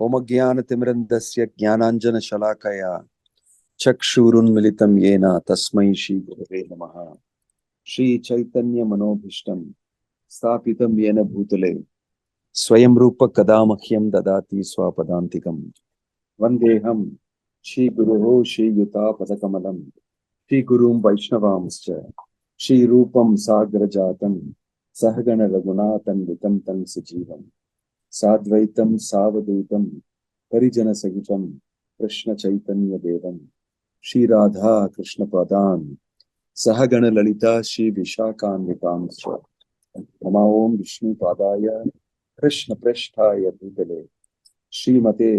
ओम ज्ञानतिमिरन्धस्य ज्ञानाञ्जनशलाकया चक्षुरुन्मिलितं येन तस्मै श्रीगुरवे नमः। श्रीचैतन्यमनोभीष्टं स्थापितं येन भूतले स्वयं रूप कदा मह्यं ददाति स्वपदान्तिकं। वन्देऽहं श्रीगुरोः श्रीयुतापदकमलं श्रीगुरुं वैष्णवांश्च श्रीरूपं साग्रजातं सहगण रघुनाथन्वितं तं सजीवम् साद्वैतं सावधूतं परिजन सहितं कृष्ण चैतन्य देवं श्री राधा कृष्ण पदान सहगण ललिता श्री विशाखान्वितांश्च नमो ओम विष्णु पादाय कृष्ण पृष्ठाय भूतले श्रीमते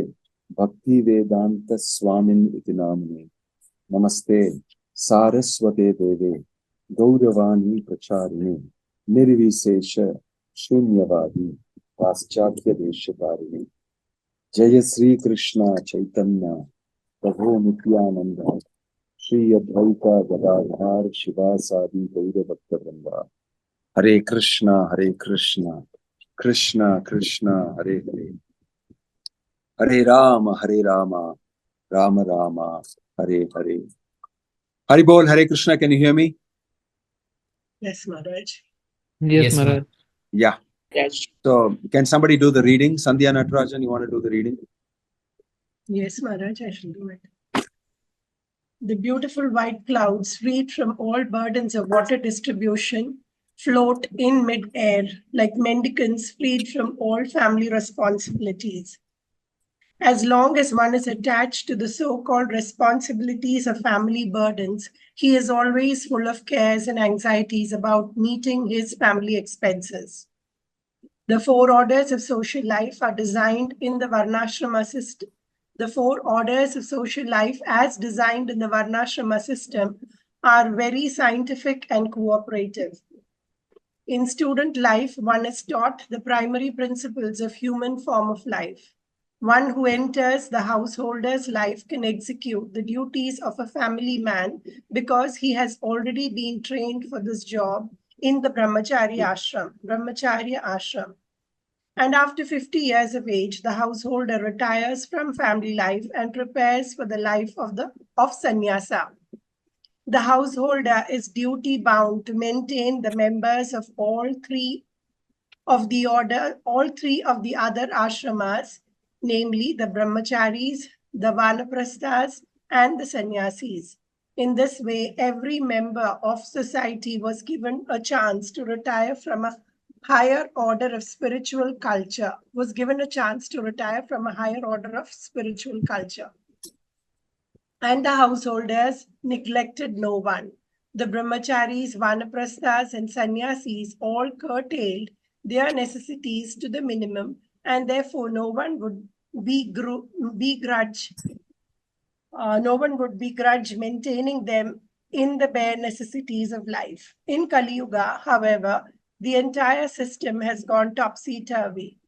भक्ति वेदांत स्वामिन् इति नाम्ने नमस्ते सारस्वते देवे गौरवाणी प्रचारिणे निर्विशेष शून्यवादी पाश्चात्य देशकारिणी जय श्री कृष्ण चैतन्य प्रभु नित्यानंद श्री अद्वैता गदाधर शिवासादि गौर भक्त वृंदा। हरे कृष्णा कृष्णा कृष्ण हरे हरे, हरे राम राम राम हरे हरे। हरि बोल, हरे Krishna. Can you hear me? Yes, Maharaj. Yes, Maharaj. Yeah. Yes. So, can somebody do the reading? Sandhya Natarajan, you want to do the reading? Yes, Maharaj, I shall do it. The beautiful white clouds, freed from all burdens of water distribution, float in mid-air like mendicants freed from all family responsibilities. As long as one is attached to the so-called responsibilities of family burdens, he is always full of cares and anxieties about meeting his family expenses. The four orders of social life are designed in the Varnashrama system. The four orders of social life as designed in the Varnashrama system are very scientific and cooperative. In student life, one is taught the primary principles of human form of life. One who enters the householder's life can execute the duties of a family man because he has already been trained for this job in the Brahmacharya ashram. And after 50 years of age, the householder retires from family life and prepares for the life of sannyasa. The householder is duty bound to maintain the members of all three of the other ashramas, namely the brahmacharis, the vanaprasthas, and the sannyasis. In this way, every member of society was given a chance to retire from a higher order of spiritual culture, And the householders neglected no one. The brahmacharis, vanaprasthas, and sannyasis all curtailed their necessities to the minimum, and therefore no one would begrudge maintaining them in the bare necessities of life. In Kali Yuga, however, the entire system has gone topsy-turvy.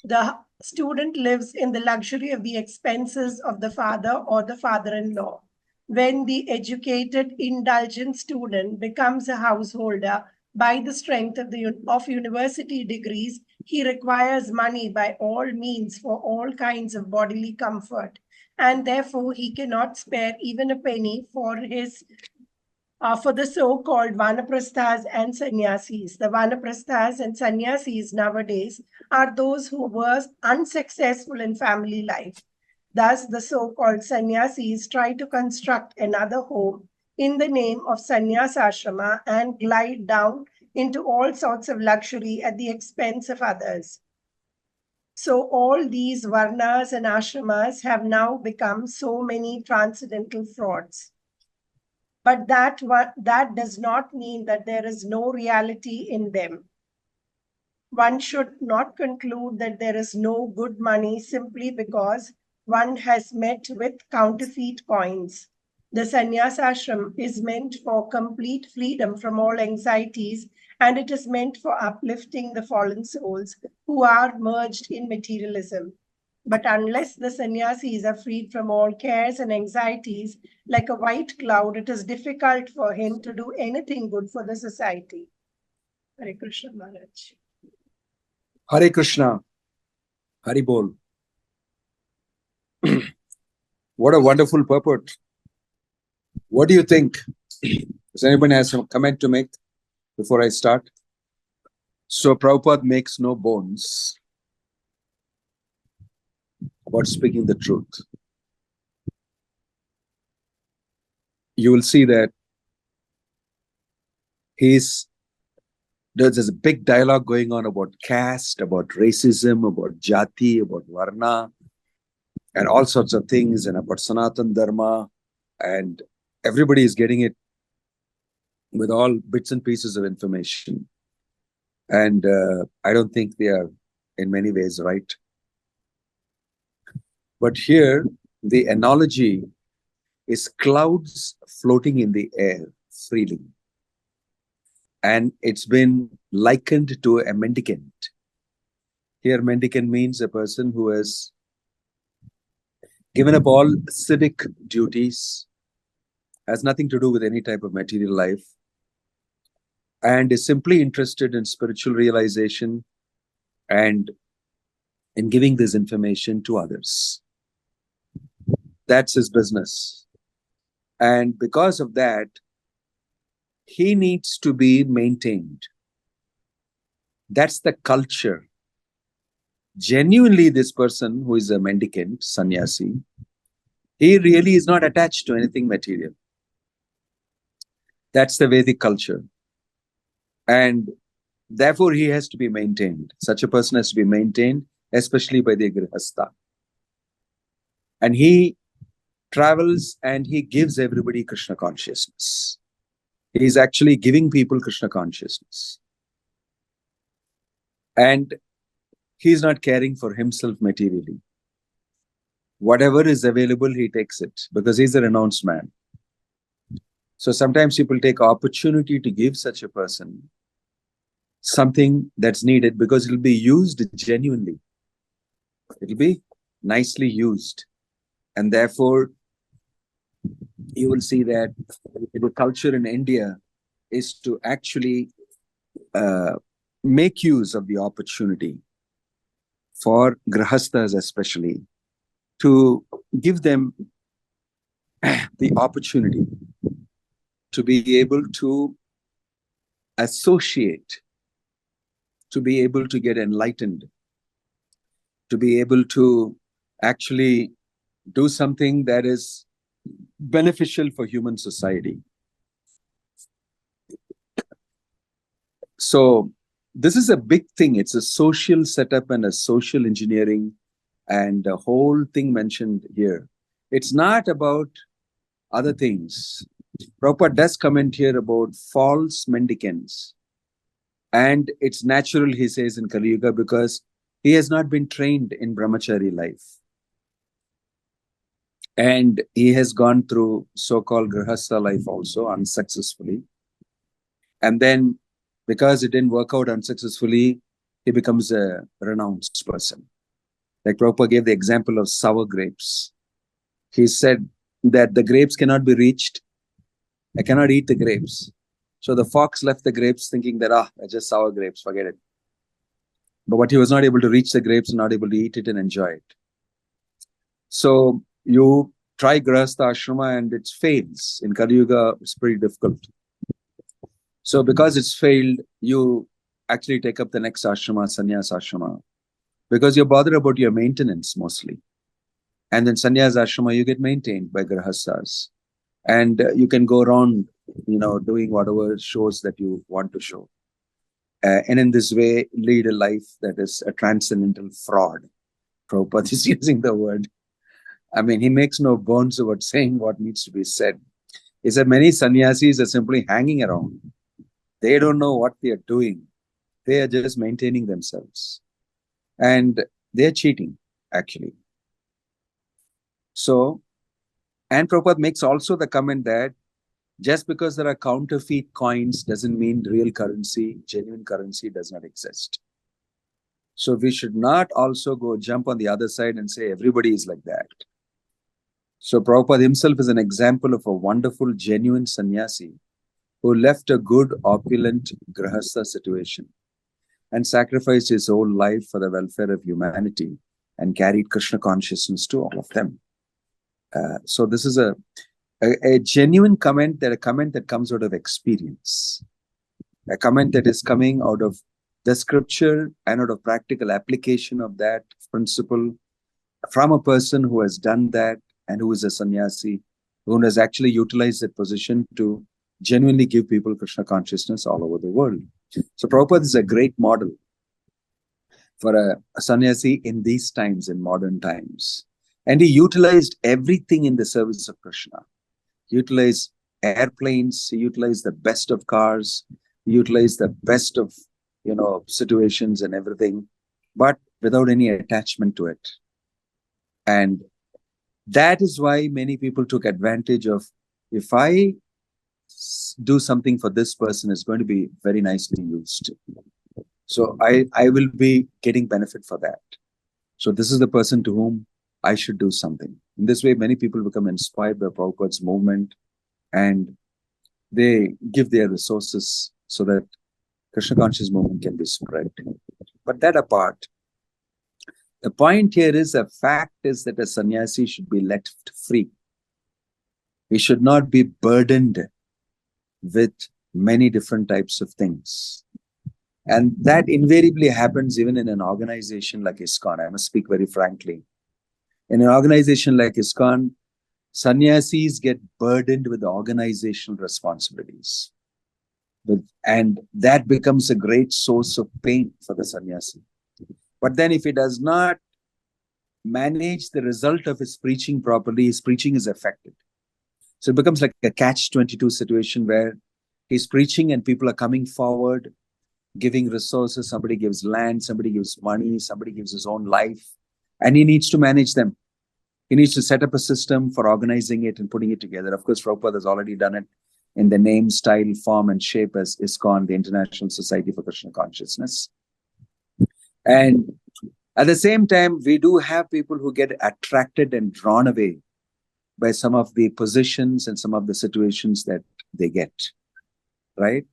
The student lives in the luxury of the expenses of the father or the father-in-law. When the educated, indulgent student becomes a householder by the strength of university degrees, he requires money by all means for all kinds of bodily comfort, and therefore he cannot spare even a penny for the so-called vanaprasthas and sannyasis. The vanaprasthas and sannyasis nowadays are those who were unsuccessful in family life. Thus, the so-called sannyasis try to construct another home in the name of sannyasashrama and glide down into all sorts of luxury at the expense of others. So all these varnas and ashramas have now become so many transcendental frauds. But that does not mean that there is no reality in them. One should not conclude that there is no good money simply because one has met with counterfeit coins. The sannyasa ashram is meant for complete freedom from all anxieties, and it is meant for uplifting the fallen souls who are merged in materialism. But unless the sannyasis are freed from all cares and anxieties, like a white cloud, it is difficult for him to do anything good for the society. Hare Krishna Maharaj. Hare Krishna. Hari Bol. What a wonderful purport. What do you think? Does anybody have some comment to make before I start? So Prabhupada makes no bones about speaking the truth. You will see that there's a big dialogue going on about caste, about racism, about jati, about varna, and all sorts of things, and about Sanatan Dharma, and everybody is getting it with all bits and pieces of information. And I don't think they are in many ways right. But here, the analogy is clouds floating in the air freely. And it's been likened to a mendicant. Here, mendicant means a person who has given up all civic duties, has nothing to do with any type of material life, and is simply interested in spiritual realization and in giving this information to others. That's his business. And because of that, he needs to be maintained. That's the culture. Genuinely, this person who is a mendicant, sannyasi, he really is not attached to anything material. That's the Vedic culture. And therefore, he has to be maintained. Such a person has to be maintained, especially by the grihastha. And he travels and he gives everybody Krishna consciousness. He is actually giving people Krishna consciousness. And he is not caring for himself materially. Whatever is available, he takes it because he's a renounced man. So sometimes people take opportunity to give such a person something that's needed because it will be used genuinely. It will be nicely used. And therefore, you will see that the culture in India is to actually make use of the opportunity for grahasthas especially, to give them the opportunity to be able to associate, to be able to get enlightened, to be able to actually do something that is beneficial for human society. So this is a big thing. It's a social setup and a social engineering and the whole thing mentioned here. It's not about other things. Prabhupada does comment here about false mendicants. And it's natural, he says, in Kali Yuga because he has not been trained in brahmachari life. And he has gone through so-called grihastha life also unsuccessfully. And then because it didn't work out unsuccessfully, he becomes a renounced person. Like Prabhupada gave the example of sour grapes. He said that the grapes cannot be reached. I cannot eat the grapes. So the fox left the grapes thinking that, they're just sour grapes, forget it. But he was not able to reach the grapes and not able to eat it and enjoy it. So you try grihastha ashrama and it fails. In Kali Yuga, it's pretty difficult. So because it's failed, you actually take up the next ashrama, sannyas ashrama, because you're bothered about your maintenance mostly. And then sannyas ashrama, you get maintained by grihasthas. And you can go around, doing whatever shows that you want to show. And in this way, lead a life that is a transcendental fraud. Prabhupada is using the word. I mean, he makes no bones about saying what needs to be said. He said many sannyasis are simply hanging around. They don't know what they are doing. They are just maintaining themselves. And they're cheating, actually. So, and Prabhupada makes also the comment that just because there are counterfeit coins doesn't mean real currency, genuine currency does not exist. So we should not also go jump on the other side and say everybody is like that. So Prabhupada himself is an example of a wonderful, genuine sannyasi who left a good, opulent grihastha situation and sacrificed his whole life for the welfare of humanity and carried Krishna consciousness to all of them. So this is a genuine comment, a comment that comes out of experience, a comment that is coming out of the scripture and out of practical application of that principle from a person who has done that and who is a sannyasi, who has actually utilized that position to genuinely give people Krishna consciousness all over the world. So Prabhupada is a great model for a sannyasi in these times, in modern times. And he utilized everything in the service of Krishna. He utilized airplanes, he utilized the best of cars, he utilized the best of, situations and everything, but without any attachment to it. And that is why many people took advantage of, if I do something for this person, it's going to be very nicely used. So I will be getting benefit for that. So this is the person to whom I should do something. In this way, many people become inspired by Prabhupada's movement and they give their resources so that Krishna conscious movement can be spread. But that apart, the point here is, the fact is that a sannyasi should be left free. He should not be burdened with many different types of things. And that invariably happens even in an organization like ISKCON. I must speak very frankly. In an organization like ISKCON, sannyasis get burdened with organizational responsibilities. And that becomes a great source of pain for the sannyasi. But then if he does not manage the result of his preaching properly, his preaching is affected. So it becomes like a catch-22 situation where he's preaching and people are coming forward, giving resources. Somebody gives land, somebody gives money, somebody gives his own life, and he needs to manage them. He needs to set up a system for organizing it and putting it together. Of course, Prabhupada has already done it in the name, style, form, and shape as ISKCON, the International Society for Krishna Consciousness. And at the same time, we do have people who get attracted and drawn away by some of the positions and some of the situations that they get, right?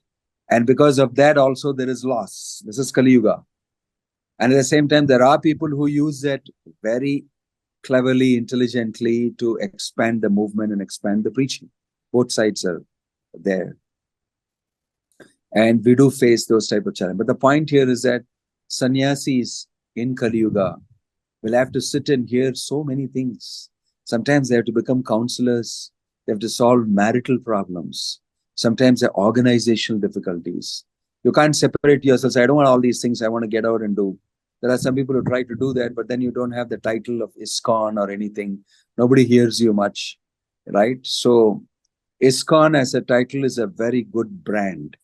And because of that also there is loss. This is Kali Yuga. And at the same time, there are people who use that very cleverly, intelligently to expand the movement and expand the preaching. Both sides are there. And we do face those type of challenges. But the point here is that sannyasis in Kali Yuga will have to sit and hear so many things. Sometimes they have to become counselors. They have to solve marital problems. Sometimes there are organizational difficulties. You can't separate yourself. Say, I don't want all these things. I want to get out and do. There are some people who try to do that, but then you don't have the title of ISKCON or anything. Nobody hears you much, right? So ISKCON as a title is a very good brand.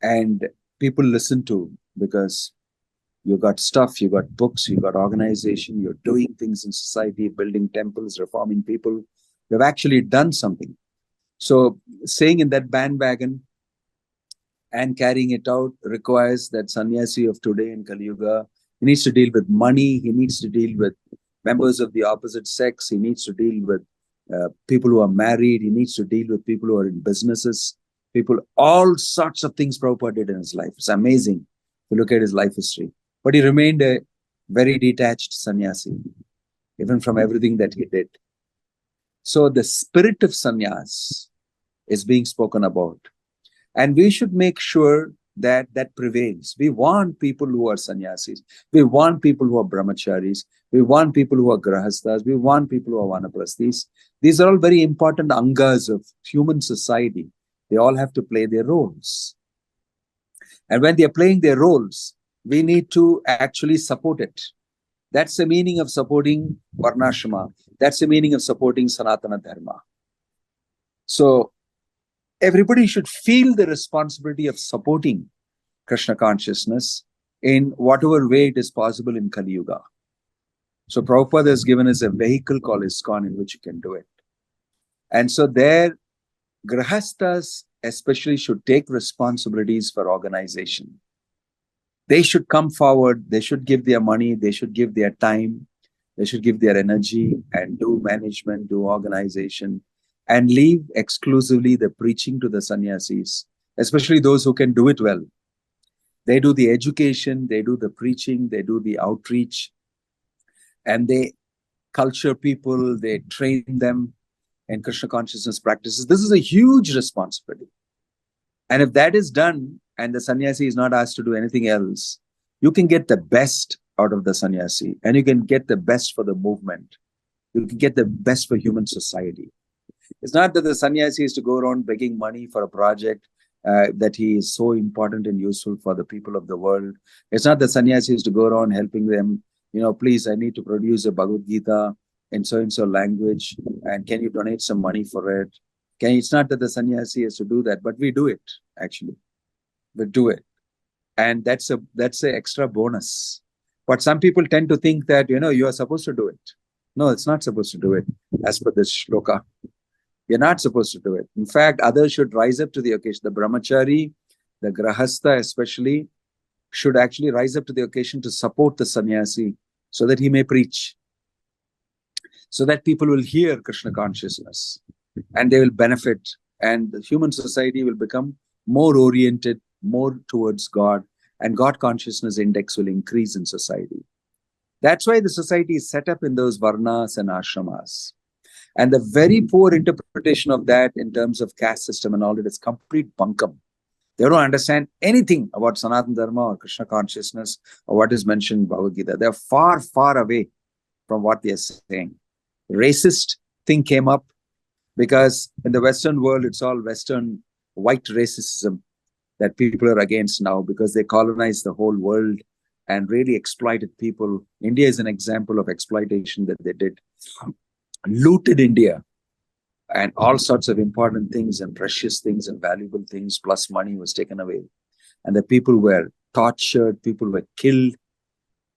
And people listen to, because you got stuff, you got books, you got organization, you're doing things in society, building temples, reforming people. You've actually done something. So staying in that bandwagon and carrying it out requires that sannyasi of today in Kali Yuga. He needs to deal with money. He needs to deal with members of the opposite sex. He needs to deal with people who are married. He needs to deal with people who are in businesses. People, all sorts of things Prabhupada did in his life. It's amazing if you look at his life history. But he remained a very detached sannyasi, even from everything that he did. So the spirit of sannyas is being spoken about. And we should make sure that that prevails. We want people who are sannyasis. We want people who are brahmacharis. We want people who are grahasthas. We want people who are vanaprasthis. These are all very important angas of human society. They all have to play their roles. And when they are playing their roles, we need to actually support it. That's the meaning of supporting Varnashrama. That's the meaning of supporting Sanatana Dharma. So everybody should feel the responsibility of supporting Krishna consciousness in whatever way it is possible in Kali Yuga. So Prabhupada has given us a vehicle called ISKCON in which you can do it. And so there, Grahasthas especially should take responsibilities for organization. They should come forward, they should give their money, they should give their time, they should give their energy and do management, do organization, and leave exclusively the preaching to the sannyasis, especially those who can do it well. They do the education, they do the preaching, they do the outreach. and they culture people, they train them in Krishna consciousness practices. This is a huge responsibility. And if that is done and the sannyasi is not asked to do anything else, you can get the best out of the sannyasi, and you can get the best for the movement. You can get the best for human society. It's not that the sannyasi is to go around begging money for a project, that he is so important and useful for the people of the world. It's not the sannyasi is to go around helping them, please, I need to produce a Bhagavad Gita in so-and-so language, and can you donate some money for it? It's not that the sannyasi has to do that, but we do it, actually. We do it. And that's a extra bonus. But some people tend to think that, you are supposed to do it. No, it's not supposed to do it as per this shloka. You're not supposed to do it. In fact, others should rise up to the occasion. The brahmachari, the grahastha especially, should actually rise up to the occasion to support the sannyasi so that he may preach, so that people will hear Krishna consciousness and they will benefit, and the human society will become more oriented, more towards God, and God consciousness index will increase in society. That's why the society is set up in those varnas and ashramas. And the very poor interpretation of that in terms of caste system and all that is complete bunkum. They don't understand anything about Sanatana Dharma or Krishna consciousness or what is mentioned in Bhagavad Gita. They're far, far away from what they are saying. Racist thing came up because in the Western world, it's all Western white racism that people are against now, because they colonized the whole world and really exploited people. India is an example of exploitation that they did. Looted India, and all sorts of important things and precious things and valuable things plus money was taken away. And the people were tortured, people were killed,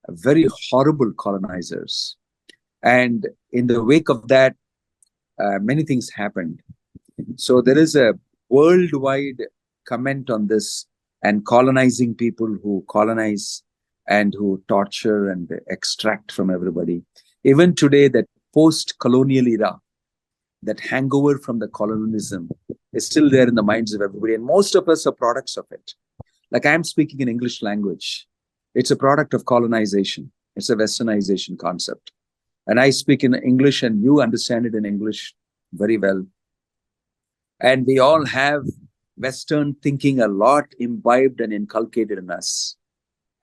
very horrible colonizers. And in the wake of that, many things happened. So there is a worldwide comment on this, and colonizing people who colonize and who torture and extract from everybody. Even today, that post-colonial era, that hangover from the colonialism is still there in the minds of everybody. And most of us are products of it. Like I'm speaking in English language. It's a product of colonization. It's a westernization concept. And I speak in English and you understand it in English very well. And we all have Western thinking a lot imbibed and inculcated in us.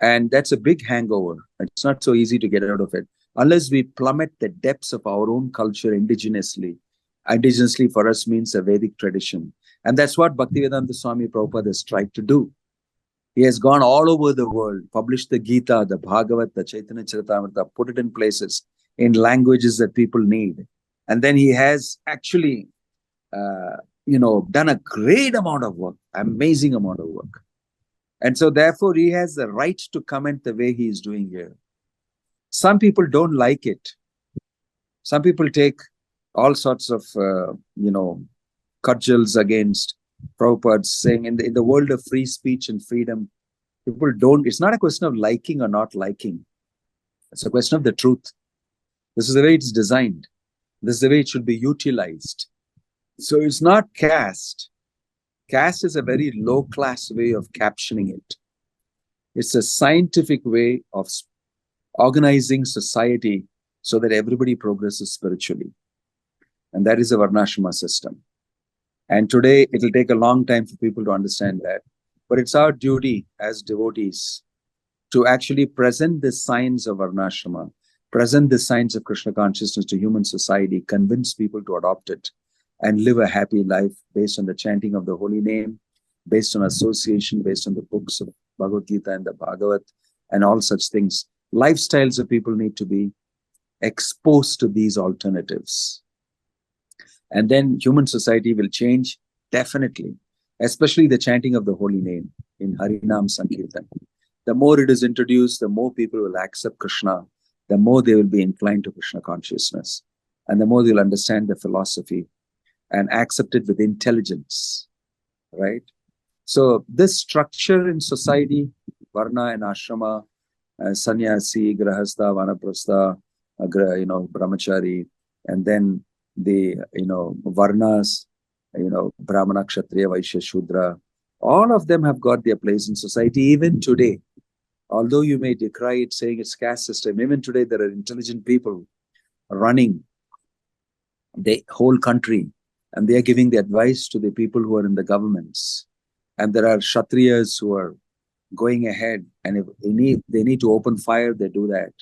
And that's a big hangover. It's not so easy to get out of it unless we plummet the depths of our own culture indigenously. Indigenously for us means a Vedic tradition. And that's what Bhakti Vinodha Swami Prabhupada has tried to do. He has gone all over the world, published the Gita, the Bhāgavata, the Chaitanya Charitamrita, put it in places, in languages that people need. And then he has actually, done a great amount of work, amazing amount of work. And so therefore, he has the right to comment the way he is doing here. Some people don't like it. Some people take all sorts of, cudgels against Prabhupada, saying in the world of free speech and freedom, people don't, it's not a question of liking or not liking. It's a question of the truth. This is the way it's designed. This is the way it should be utilized. So it's not caste. Caste is a very low-class way of captioning it. It's a scientific way of organizing society so that everybody progresses spiritually. And that is a Varnashrama system. And today, it will take a long time for people to understand that. But it's our duty as devotees to actually present the signs of Varnashrama, present the signs of Krishna consciousness to human society, convince people to adopt it, and live a happy life based on the chanting of the holy name, based on association, based on the books of Bhagavad Gita and the Bhagavata, and all such things. Lifestyles of people need to be exposed to these alternatives. And then human society will change, definitely, especially the chanting of the holy name in Harinam Sankirtan. The more it is introduced, the more people will accept Krishna, the more they will be inclined to Krishna consciousness, and the more they'll understand the philosophy and accept it with intelligence, right? So this structure in society, Varna and Ashrama, Sannyasi, Grahastha, Vanaprastha, Brahmachari, and then the, Varnas, Brahmana, Kshatriya, Vaishya, Shudra, all of them have got their place in society even today. Although you may decry it, saying it's caste system, even today there are intelligent people running the whole country, and they are giving the advice to the people who are in the governments. And there are Kshatriyas who are going ahead, and if they need to open fire, they do that.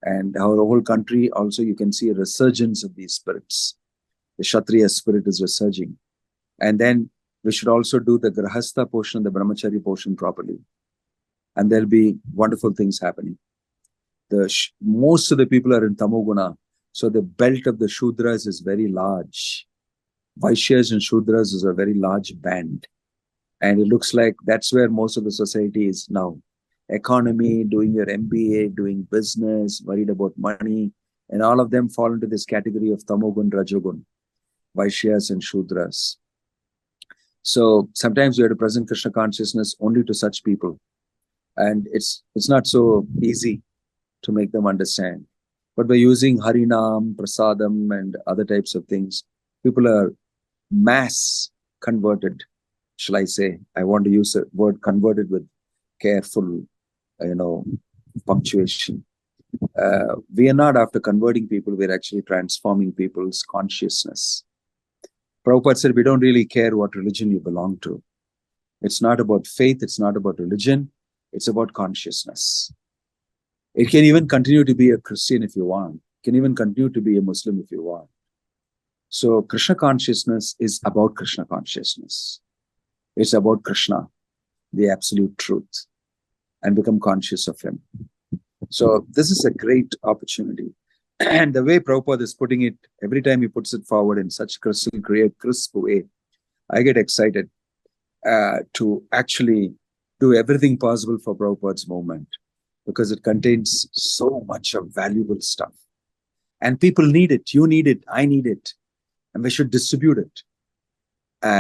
And our whole country also, you can see a resurgence of these spirits. The Kshatriya spirit is resurging. And then we should also do the Grahastha portion and the Brahmachari portion properly. And there'll be wonderful things happening. Most of the people are in Tamoguna, so the belt of the Shudras is very large. Vaishyas and Shudras is a very large band. And it looks like that's where most of the society is now. Economy, doing your MBA, doing business, worried about money, and all of them fall into this category of Tamogun, Rajogun, Vaishyas and Shudras. So sometimes we have to present Krishna consciousness only to such people. And it's not so easy to make them understand. But by using Harinam, Prasadam, and other types of things, people are mass converted, shall I say. I want to use the word converted with careful, punctuation. We are not after converting people, we're actually transforming people's consciousness. Prabhupada said, we don't really care what religion you belong to. It's not about faith, it's not about religion, it's about consciousness. It can even continue to be a Christian if you want. It can even continue to be a Muslim if you want. So Krishna consciousness is about Krishna consciousness. It's about Krishna, the absolute truth, and become conscious of him. So this is a great opportunity. And the way Prabhupada is putting it, every time he puts it forward in such crystal clear, crisp way, I get excited to actually do everything possible for Prabhupada's movement, because it contains so much of valuable stuff. And people need it, you need it, I need it. And we should distribute it.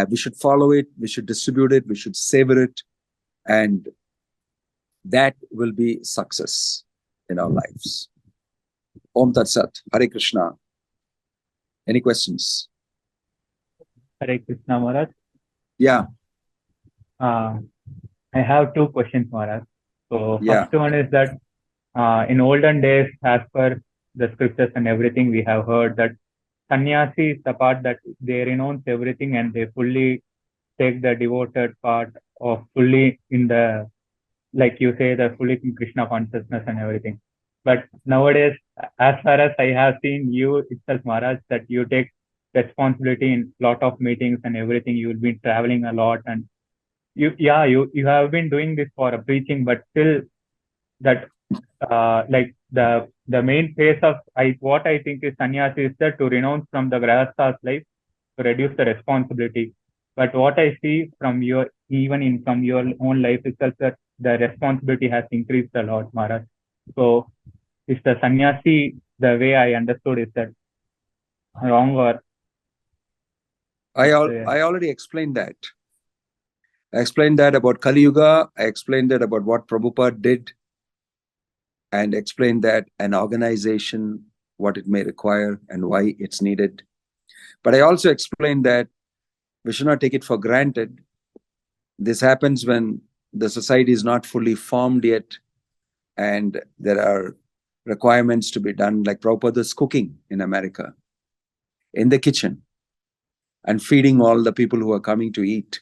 We should follow it, we should distribute it, we should savor it. And that will be success in our lives. Om Tat Sat, Hare Krishna. Any questions? Hare Krishna, Maharaj. Yeah. I have two questions, Maharaj. So Yeah. first one is that in olden days, as per the scriptures and everything, we have heard that sannyasi is the part that they renounce everything and they fully take the devoted part of fully in the, like you say, the fully in Krishna consciousness and everything. But nowadays, as far as I have seen you itself, Maharaj, that you take responsibility in lot of meetings and everything. You will be traveling a lot, and you have been doing this for a preaching, but still that like the main phase of what I think is sannyasi is that to renounce from the grahastha's life to reduce the responsibility. But what I see from your from your own life itself, that the responsibility has increased a lot, Maharaj. So is the sannyasi, the way I understood, is that wrong, or I already explained that. I explained that about Kali Yuga. I explained that about what Prabhupada did, and explained that an organization, what it may require and why it's needed. But I also explained that we should not take it for granted. This happens when the society is not fully formed yet, and there are requirements to be done, like Prabhupada's cooking in America, in the kitchen, and feeding all the people who are coming to eat.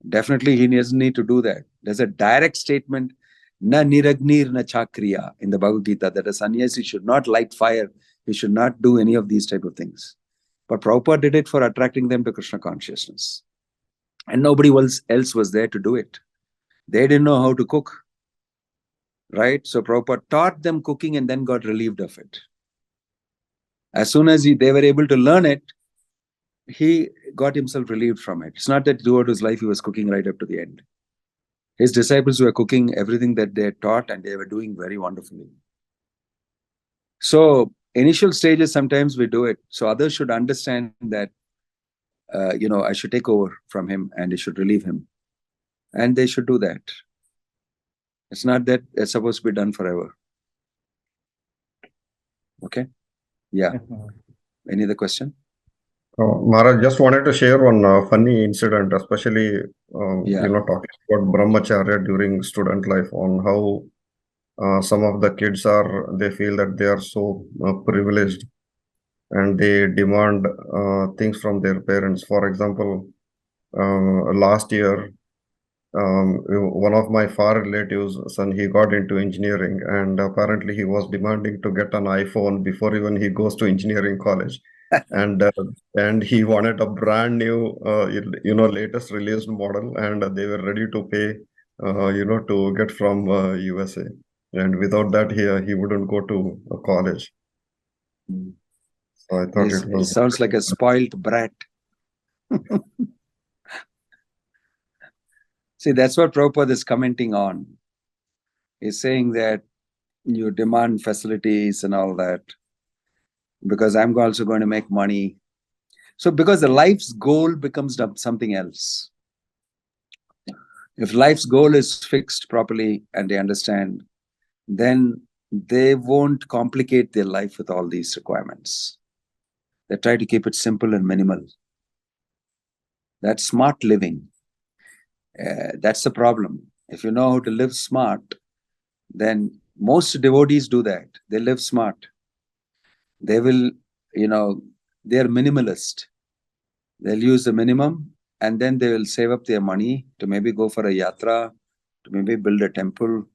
Definitely he doesn't need to do that. There's a direct statement, na niragnir na chakriya, in the Bhagavad Gita, that a sannyasi should not light fire, he should not do any of these type of things. But Prabhupada did it for attracting them to Krishna consciousness. And nobody else was there to do it. They didn't know how to cook. Right? So Prabhupada taught them cooking and then got relieved of it. As soon as they were able to learn it, he got himself relieved from it. It's not that throughout his life he was cooking right up to the end. His disciples were cooking everything that they had taught, and they were doing very wonderfully. So initial stages, sometimes we do it. So others should understand that, I should take over from him and I should relieve him. And they should do that. It's not that it's supposed to be done forever. Okay? Yeah. yes, Any other question? Maharaj, just wanted to share one funny incident, especially Yeah. talking about brahmacharya during student life, on how some of the kids they feel that they are so privileged, and they demand things from their parents. For example, last year, one of my far relatives' son, he got into engineering, and apparently he was demanding to get an iPhone before even he goes to engineering college. And he wanted a brand new, latest released model, and they were ready to pay, to get from USA. And without that, he wouldn't go to a college. Mm. So I thought it He was. sounds like a spoiled brat. See, that's what Prabhupada is commenting on. He's saying that you demand facilities and all that because I'm also going to make money. So because the life's goal becomes something else. If life's goal is fixed properly and they understand, then they won't complicate their life with all these requirements. They try to keep it simple and minimal. That's smart living. That's the problem. If you know how to live smart, then most devotees do that. They live smart. They will, they're minimalist. They'll use the minimum and then they will save up their money to maybe go for a yatra, to maybe build a temple,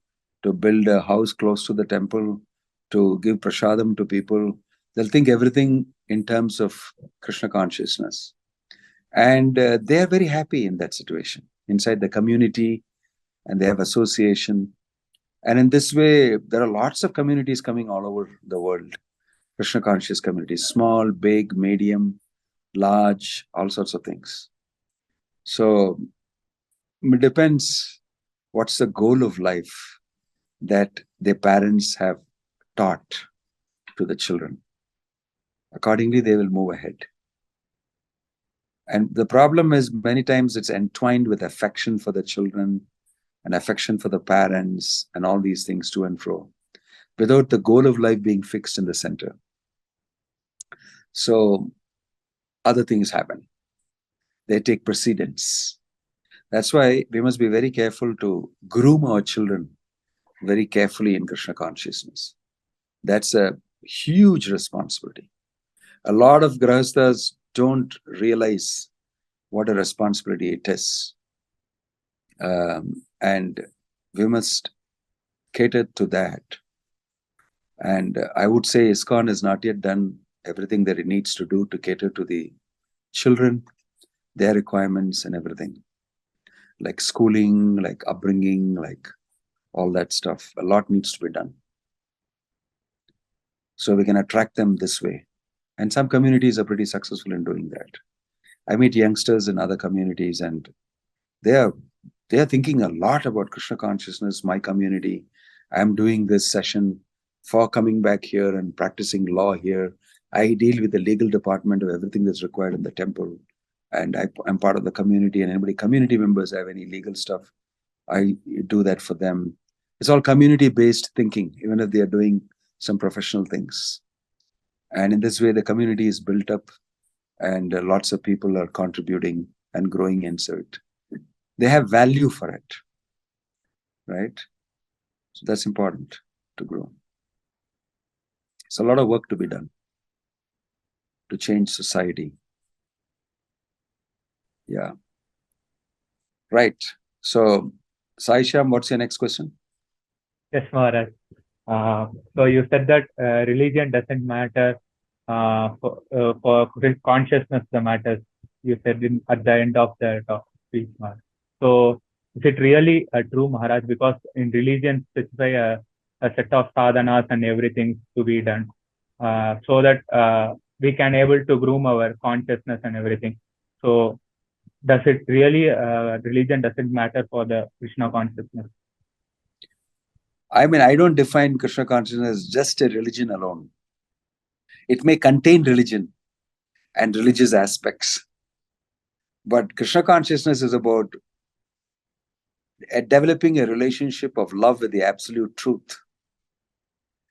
to build a house close to the temple, to give prasadam to people. They'll think everything in terms of Krishna consciousness. And they are very happy in that situation, inside the community, and they have association. And in this way, there are lots of communities coming all over the world. Krishna conscious communities, small, big, medium, large, all sorts of things. So it depends what's the goal of life that their parents have taught to the children. Accordingly, they will move ahead. And the problem is many times it's entwined with affection for the children and affection for the parents and all these things to and fro, without the goal of life being fixed in the center. So other things happen. They take precedence. That's why we must be very careful to groom our children very carefully in Krishna consciousness. That's a huge responsibility. A lot of grahasthas don't realize what a responsibility it is. And we must cater to that. And I would say ISKCON has not yet done everything that it needs to do to cater to the children, their requirements and everything. Like schooling, like upbringing, like all that stuff. A lot needs to be done. So we can attract them this way. And some communities are pretty successful in doing that. I meet youngsters in other communities and they are thinking a lot about Krishna consciousness, my community. I'm doing this session for coming back here and practicing law here. I deal with the legal department of everything that's required in the temple. And I'm part of the community, and anybody, community members have any legal stuff, I do that for them. It's all community-based thinking, even if they are doing some professional things. And in this way, the community is built up and lots of people are contributing and growing into it. They have value for it, right? So that's important to grow. It's a lot of work to be done to change society. Yeah. Right. So, Sai Shyam, what's your next question? Yes, Maharaj. So you said that religion doesn't matter for consciousness that matters. You said at the end of the speech, Maharaj. So is it really true, Maharaj? Because in religion specify a set of sadhanas and everything to be done, so that we can able to groom our consciousness and everything. So does it really religion doesn't matter for the Krishna consciousness? I mean, I don't define Krishna consciousness as just a religion alone. It may contain religion and religious aspects. But Krishna consciousness is about developing a relationship of love with the absolute truth.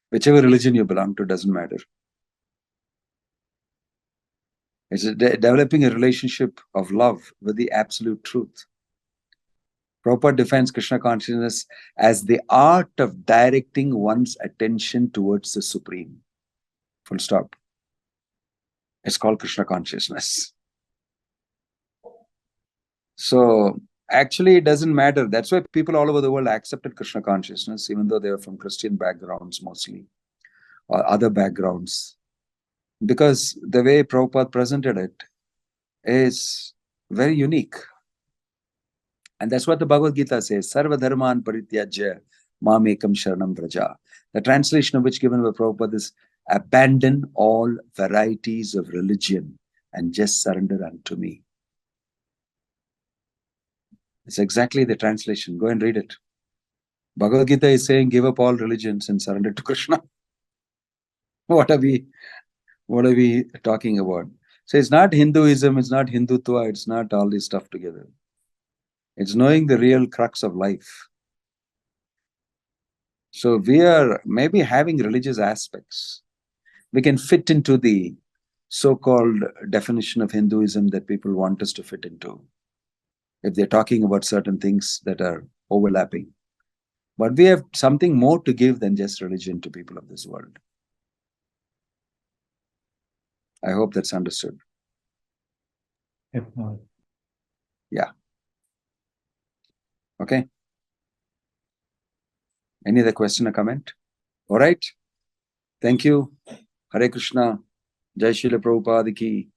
Whichever religion you belong to doesn't matter. It's developing a relationship of love with the absolute truth. Prabhupada defines Krishna consciousness as the art of directing one's attention towards the Supreme. Full stop. It's called Krishna consciousness. So actually, it doesn't matter. That's why people all over the world accepted Krishna consciousness, even though they were from Christian backgrounds mostly, or other backgrounds. Because the way Prabhupada presented it is very unique. And that's what the Bhagavad Gita says, Sarva Dharman Parityajya Mamekam Sharanam Vraja. The translation of which given by Prabhupada is, abandon all varieties of religion and just surrender unto me. It's exactly the translation. Go and read it. Bhagavad Gita is saying, give up all religions and surrender to Krishna. What are we talking about? So it's not Hinduism, it's not Hindutva, it's not all this stuff together. It's knowing the real crux of life. So we are maybe having religious aspects. We can fit into the so-called definition of Hinduism that people want us to fit into, if they're talking about certain things that are overlapping. But we have something more to give than just religion to people of this world. I hope that's understood. Yes, Lord. Yeah. Okay. Any other question or comment? All right. Thank you. Hare Krishna. Jai Srila Prabhupada ki.